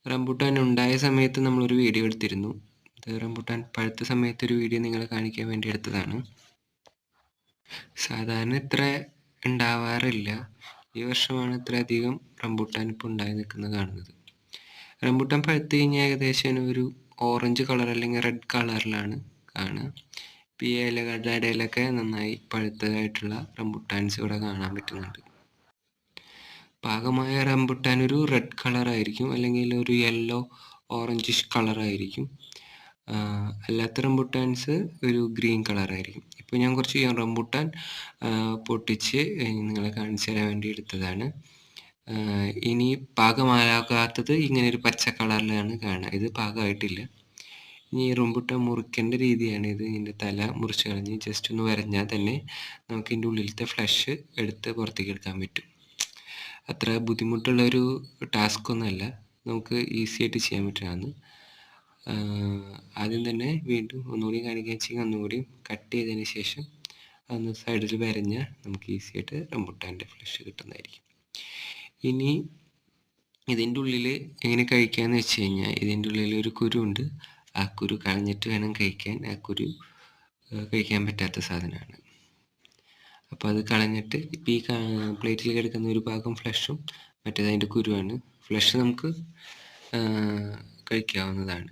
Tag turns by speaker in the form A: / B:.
A: Rambutan ഉണ്ടായ സമയത്ത് നമ്മളൊരു വീഡിയോ എടുത്തിരുന്നു. ഇത് റംബൂട്ടാൻ പഴുത്ത സമയത്തൊരു വീഡിയോ നിങ്ങളെ കാണിക്കാൻ വേണ്ടി എടുത്തതാണ്. സാധാരണ ഇത്ര ഉണ്ടാവാറില്ല. ഈ വർഷമാണ് ഇത്രയധികം റംബൂട്ടാൻ ഇപ്പോൾ ഉണ്ടായി നിൽക്കുന്നത് കാണുന്നത്. റംബൂട്ടാൻ പഴുത്ത് കഴിഞ്ഞാൽ ഏകദേശം ഒരു ഓറഞ്ച് കളർ അല്ലെങ്കിൽ റെഡ് കളറിലാണ് കാണുക. ഇപ്പോൾ ഈ ഇലകളുടെ ഇടയിലൊക്കെ നന്നായി പഴുത്തതായിട്ടുള്ള റംബൂട്ടാൻസ് ഇവിടെ കാണാൻ പറ്റുന്നുണ്ട്. പാകമായ റംബുട്ടാൻ ഒരു റെഡ് കളറായിരിക്കും, അല്ലെങ്കിൽ ഒരു യെല്ലോ ഓറഞ്ചിഷ് കളറായിരിക്കും. അല്ലാത്ത റംബുട്ടാൻസ് ഒരു ഗ്രീൻ കളറായിരിക്കും. ഇപ്പോൾ ഞാൻ കുറച്ച് റംബുട്ടാൻ പൊട്ടിച്ച് നിങ്ങളെ കാണിച്ചു തരാൻ വേണ്ടി എടുത്തതാണ്. ഇനി പാകമാകാത്തത് ഇങ്ങനെ ഒരു പച്ച കളറിലാണ് കാണുക. ഇത് പാകമായിട്ടില്ല. ഇനി ഈ റംബുട്ടാൻ മുറിക്കേണ്ട രീതിയാണ് ഇത്. ഇതിൻ്റെ തല മുറിച്ച് കളഞ്ഞ് ജസ്റ്റ് ഒന്ന് വരഞ്ഞാൽ തന്നെ നമുക്ക് ഇതിൻ്റെ ഉള്ളിലത്തെ ഫ്ലഷ് എടുത്ത് പുറത്തേക്ക് എടുക്കാൻ പറ്റും. അത്ര ബുദ്ധിമുട്ടുള്ളൊരു ടാസ്ക്കൊന്നുമല്ല, നമുക്ക് ഈസി ആയിട്ട് ചെയ്യാൻ പറ്റുന്നതാണ്. ആദ്യം തന്നെ വീണ്ടും ഒന്നുകൂടി കാണിക്കുക വെച്ചാൽ ഒന്നുകൂടി കട്ട് ചെയ്തതിന് ശേഷം ഒന്ന് സൈഡിൽ വരഞ്ഞാൽ നമുക്ക് ഈസി ആയിട്ട് റംബുട്ടാൻ്റെ ഫ്ലഷ് കിട്ടുന്നതായിരിക്കും. ഇനി ഇതിൻ്റെ ഉള്ളിൽ എങ്ങനെ കഴിക്കാമെന്ന് വെച്ച് കഴിഞ്ഞാൽ, ഇതിൻ്റെ ഉള്ളിൽ ഒരു കുരുണ്ട്. ആ കുരു കളഞ്ഞിട്ട് വേണം കഴിക്കാൻ. ആ കുരു കഴിക്കാൻ പറ്റാത്ത സാധനമാണ്. അപ്പോൾ അത് കളഞ്ഞിട്ട് ഇപ്പോൾ ഈ പ്ലേറ്റിൽ കിടക്കുന്ന ഒരു ഭാഗം ഫ്ലഷും മറ്റേത് അതിൻ്റെ കുരുവാണ്. ഫ്ലഷ് നമുക്ക് കഴിക്കാവുന്നതാണ്.